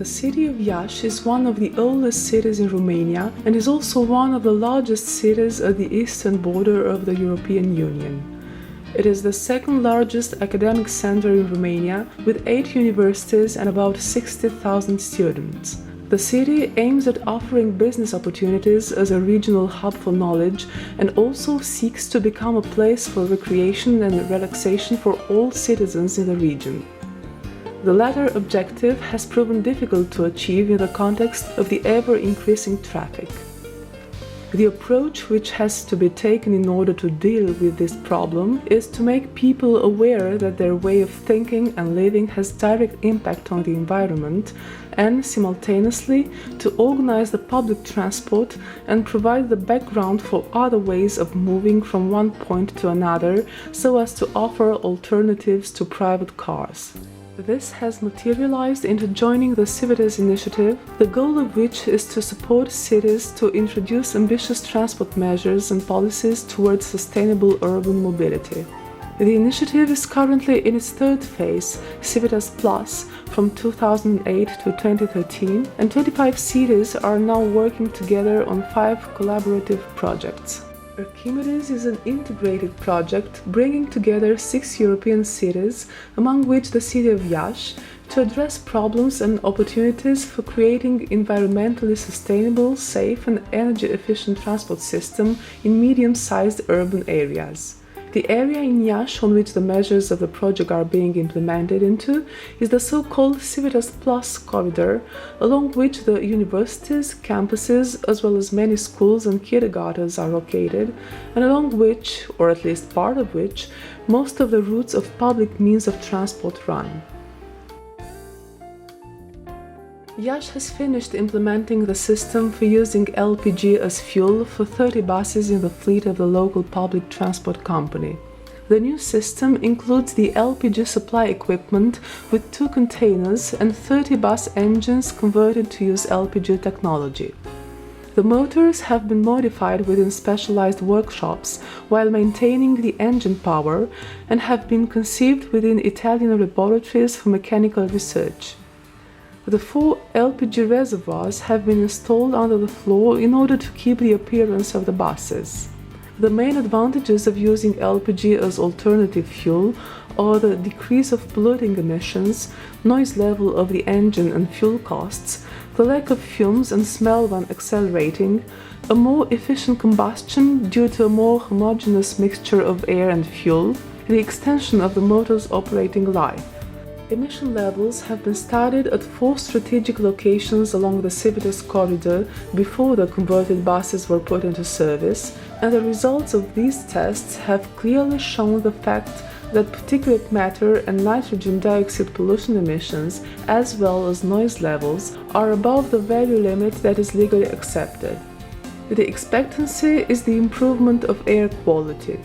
The city of Iași is one of the oldest cities in Romania and is also one of the largest cities at the eastern border of the European Union. It is the second largest academic center in Romania, with 8 universities and about 60,000 students. The city aims at offering business opportunities as a regional hub for knowledge and also seeks to become a place for recreation and relaxation for all citizens in the region. The latter objective has proven difficult to achieve in the context of the ever-increasing traffic. The approach which has to be taken in order to deal with this problem is to make people aware that their way of thinking and living has direct impact on the environment and, simultaneously, to organize the public transport and provide the background for other ways of moving from one point to another so as to offer alternatives to private cars. This has materialized into joining the Civitas initiative, the goal of which is to support cities to introduce ambitious transport measures and policies towards sustainable urban mobility. The initiative is currently in its third phase, Civitas Plus, from 2008 to 2013, and 25 cities are now working together on 5 collaborative projects. Archimedes is an integrated project bringing together 6 European cities, among which the city of Iași, to address problems and opportunities for creating environmentally sustainable, safe and energy-efficient transport system in medium-sized urban areas. The area in Iași on which the measures of the project are being implemented into is the so-called Civitas Plus corridor, along which the universities, campuses, as well as many schools and kindergartens are located, and along which, or at least part of which, most of the routes of public means of transport run. Iași has finished implementing the system for using LPG as fuel for 30 buses in the fleet of the local public transport company. The new system includes the LPG supply equipment with 2 containers and 30 bus engines converted to use LPG technology. The motors have been modified within specialized workshops while maintaining the engine power and have been conceived within Italian laboratories for mechanical research. The 4 LPG reservoirs have been installed under the floor in order to keep the appearance of the buses. The main advantages of using LPG as alternative fuel are the decrease of polluting emissions, noise level of the engine and fuel costs, the lack of fumes and smell when accelerating, a more efficient combustion due to a more homogeneous mixture of air and fuel, and the extension of the motor's operating life. Emission levels have been studied at 4 strategic locations along the Civitas corridor before the converted buses were put into service, and the results of these tests have clearly shown the fact that particulate matter and nitrogen dioxide pollution emissions, as well as noise levels, are above the value limit that is legally accepted. The expectancy is the improvement of air quality.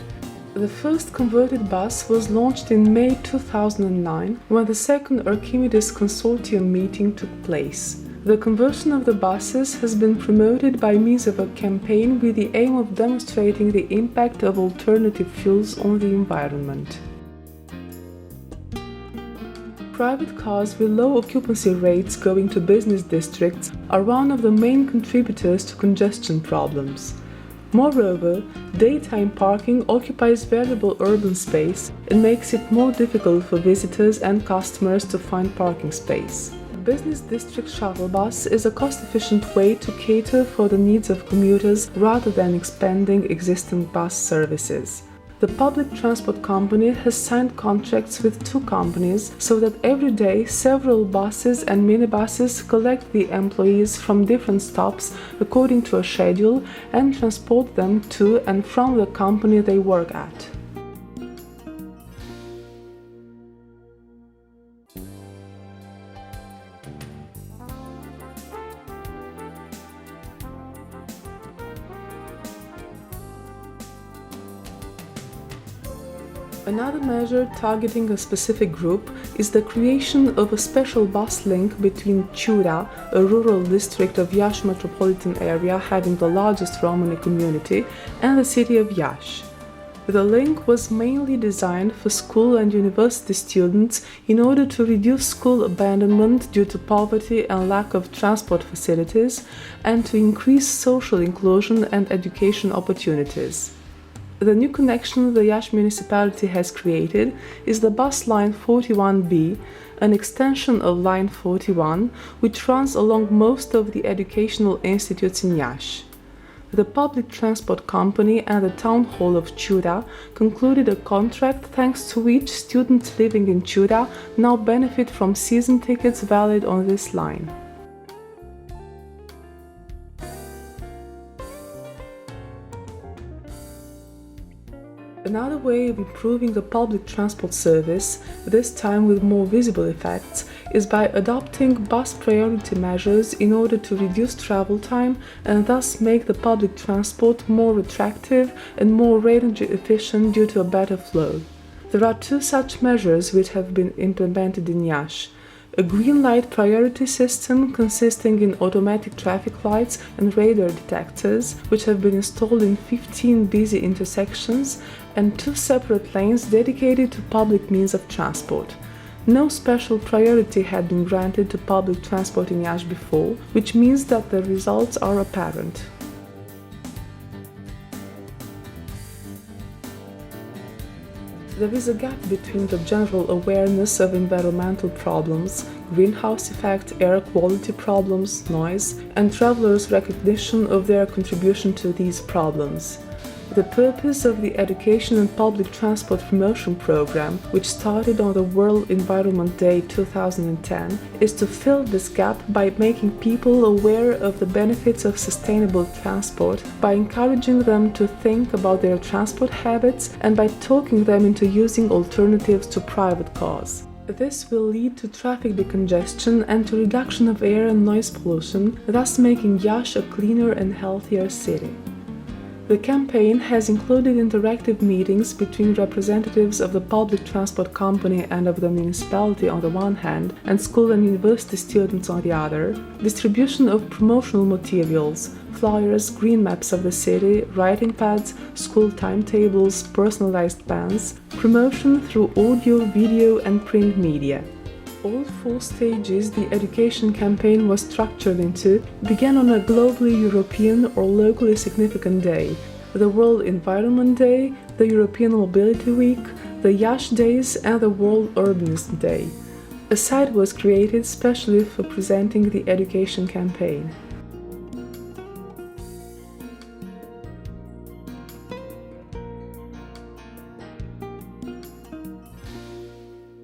The first converted bus was launched in May 2009, when the second Archimedes Consortium meeting took place. The conversion of the buses has been promoted by means of a campaign with the aim of demonstrating the impact of alternative fuels on the environment. Private cars with low occupancy rates going to business districts are one of the main contributors to congestion problems. Moreover, daytime parking occupies valuable urban space and makes it more difficult for visitors and customers to find parking space. The business district shuttle bus is a cost-efficient way to cater for the needs of commuters rather than expanding existing bus services. The public transport company has signed contracts with 2 companies so that every day several buses and minibuses collect the employees from different stops according to a schedule and transport them to and from the company they work at. Another measure targeting a specific group is the creation of a special bus link between Ciura, a rural district of Iași metropolitan area having the largest Romani community, and the city of Iași. The link was mainly designed for school and university students in order to reduce school abandonment due to poverty and lack of transport facilities, and to increase social inclusion and education opportunities. The new connection the Iasi municipality has created is the bus line 41B, an extension of line 41, which runs along most of the educational institutes in Iasi. The public transport company and the town hall of Ciuda concluded a contract thanks to which students living in Ciuda now benefit from season tickets valid on this line. Another way of improving the public transport service, this time with more visible effects, is by adopting bus priority measures in order to reduce travel time and thus make the public transport more attractive and more energy efficient due to a better flow. There are two such measures which have been implemented in Iasi: a green light priority system consisting in automatic traffic lights and radar detectors, which have been installed in 15 busy intersections, and two separate lanes dedicated to public means of transport. No special priority had been granted to public transport in Iasi before, which means that the results are apparent. There is a gap between the general awareness of environmental problems, greenhouse effect, air quality problems, noise, and travelers' recognition of their contribution to these problems. The purpose of the Education and Public Transport Promotion Program, which started on the World Environment Day 2010, is to fill this gap by making people aware of the benefits of sustainable transport, by encouraging them to think about their transport habits, and by talking them into using alternatives to private cars. This will lead to traffic decongestion and to reduction of air and noise pollution, thus making Iasi a cleaner and healthier city. The campaign has included interactive meetings between representatives of the public transport company and of the municipality on the one hand, and school and university students on the other, distribution of promotional materials, flyers, green maps of the city, writing pads, school timetables, personalized bands, promotion through audio, video and print media. All four stages the education campaign was structured into began on a globally European or locally significant day: the World Environment Day, the European Mobility Week, the Iasi Days and the World Urbanism Day. A site was created specially for presenting the education campaign.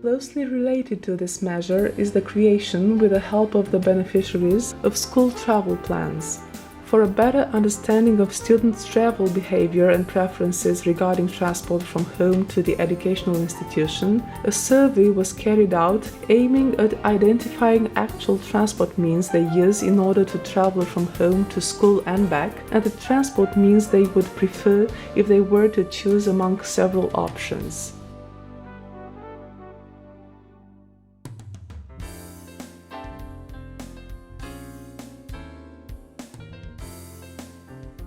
Closely related to this measure is the creation, with the help of the beneficiaries, of school travel plans. For a better understanding of students' travel behavior and preferences regarding transport from home to the educational institution, a survey was carried out aiming at identifying actual transport means they use in order to travel from home to school and back, and the transport means they would prefer if they were to choose among several options.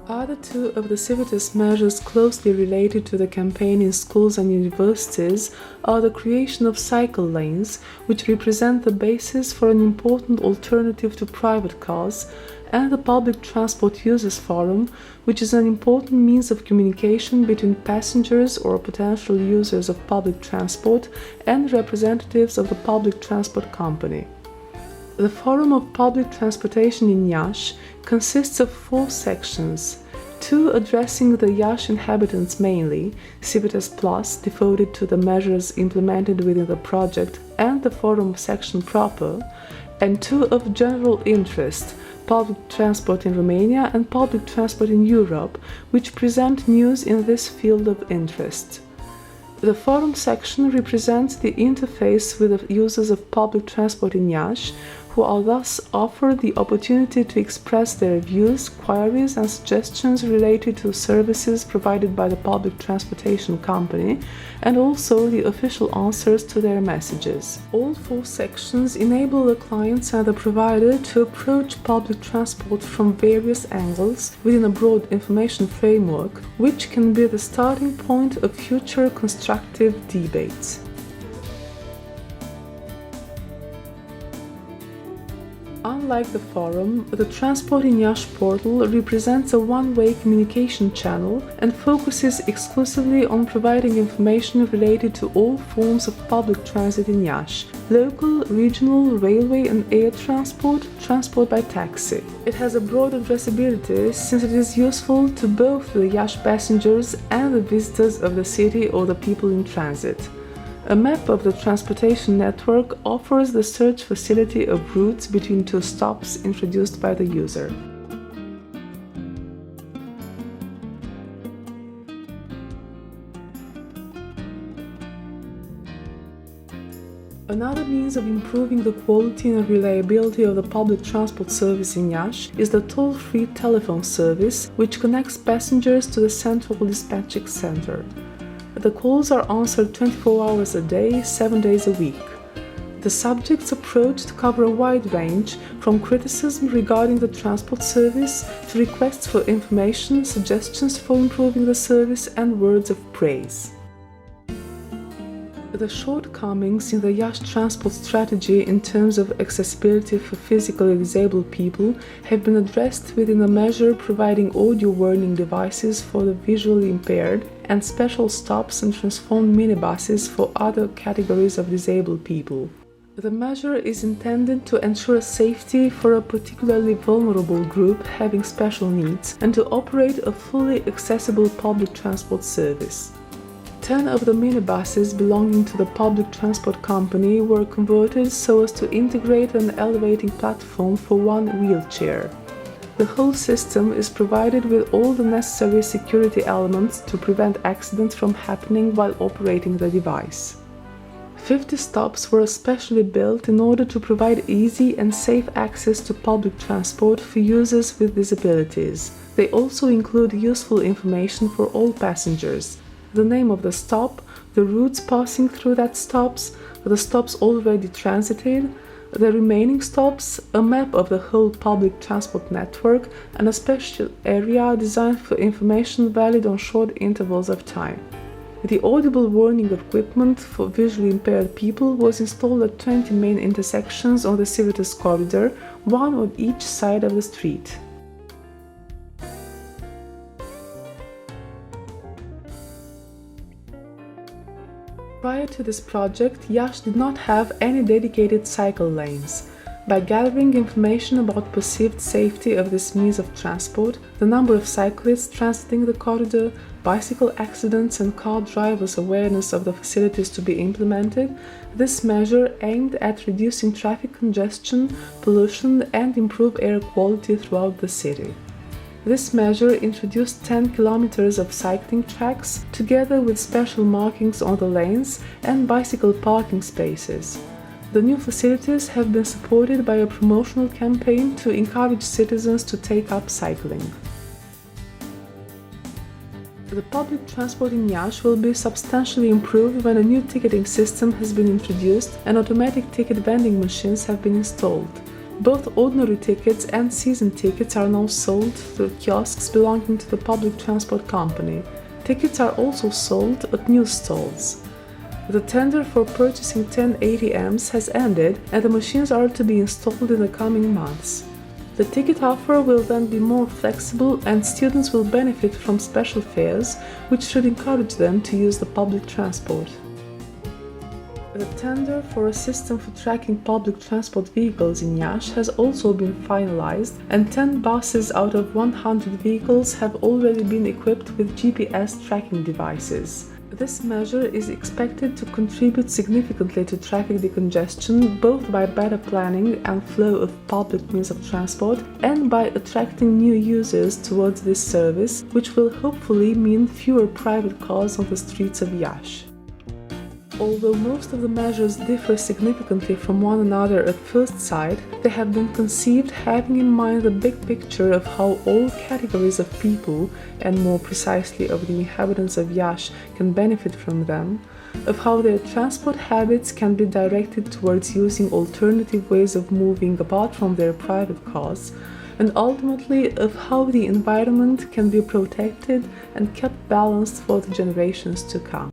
Other two of the Civitas measures closely related to the campaign in schools and universities are the creation of cycle lanes, which represent the basis for an important alternative to private cars, and the Public Transport Users Forum, which is an important means of communication between passengers or potential users of public transport and representatives of the public transport company. The Forum of Public Transportation in Iasi consists of 4 sections: 2 addressing the Iasi inhabitants mainly, Civitas Plus, devoted to the measures implemented within the project and the Forum section proper, and 2 of general interest, Public Transport in Romania and Public Transport in Europe, which present news in this field of interest. The Forum section represents the interface with the users of public transport in Iasi, who are thus offered the opportunity to express their views, queries and suggestions related to services provided by the public transportation company, and also the official answers to their messages. All 4 sections enable the clients and the provider to approach public transport from various angles within a broad information framework, which can be the starting point of future constructive debates. Unlike the forum, the Transport in Iași portal represents a one-way communication channel and focuses exclusively on providing information related to all forms of public transit in Iași: local, regional, railway and air transport, transport by taxi. It has a broad addressability since it is useful to both the Iași passengers and the visitors of the city or the people in transit. A map of the transportation network offers the search facility of routes between 2 stops introduced by the user. Another means of improving the quality and reliability of the public transport service in Iași is the toll-free telephone service, which connects passengers to the central dispatching center. The calls are answered 24 hours a day, 7 days a week. The subjects approached cover a wide range, from criticism regarding the transport service to requests for information, suggestions for improving the service, and words of praise. The shortcomings in the Iași transport strategy in terms of accessibility for physically disabled people have been addressed within a measure providing audio warning devices for the visually impaired and special stops and transformed minibuses for other categories of disabled people. The measure is intended to ensure safety for a particularly vulnerable group having special needs and to operate a fully accessible public transport service. 10 of the minibuses belonging to the public transport company were converted so as to integrate an elevating platform for 1 wheelchair. The whole system is provided with all the necessary security elements to prevent accidents from happening while operating the device. 50 stops were especially built in order to provide easy and safe access to public transport for users with disabilities. They also include useful information for all passengers: the name of the stop, the routes passing through that stops, the stops already transited, the remaining stops, a map of the whole public transport network, and a special area designed for information valid on short intervals of time. The audible warning equipment for visually impaired people was installed at 20 main intersections on the Civitas corridor, 1 on each side of the street. Prior to this project, Iași did not have any dedicated cycle lanes. By gathering information about perceived safety of this means of transport, the number of cyclists transiting the corridor, bicycle accidents and car drivers' awareness of the facilities to be implemented, this measure aimed at reducing traffic congestion, pollution and improve air quality throughout the city. This measure introduced 10 kilometers of cycling tracks, together with special markings on the lanes and bicycle parking spaces. The new facilities have been supported by a promotional campaign to encourage citizens to take up cycling. The public transport in Iași will be substantially improved when a new ticketing system has been introduced and automatic ticket vending machines have been installed. Both ordinary tickets and season tickets are now sold through kiosks belonging to the public transport company. Tickets are also sold at news stalls. The tender for purchasing 10 ATMs has ended and the machines are to be installed in the coming months. The ticket offer will then be more flexible and students will benefit from special fares, which should encourage them to use the public transport. The tender for a system for tracking public transport vehicles in Iași has also been finalized, and 10 buses out of 100 vehicles have already been equipped with GPS tracking devices. This measure is expected to contribute significantly to traffic decongestion, both by better planning and flow of public means of transport, and by attracting new users towards this service, which will hopefully mean fewer private cars on the streets of Iași. Although most of the measures differ significantly from one another at first sight, they have been conceived having in mind the big picture of how all categories of people, and more precisely of the inhabitants of Iași, can benefit from them, of how their transport habits can be directed towards using alternative ways of moving apart from their private cars, and ultimately of how the environment can be protected and kept balanced for the generations to come.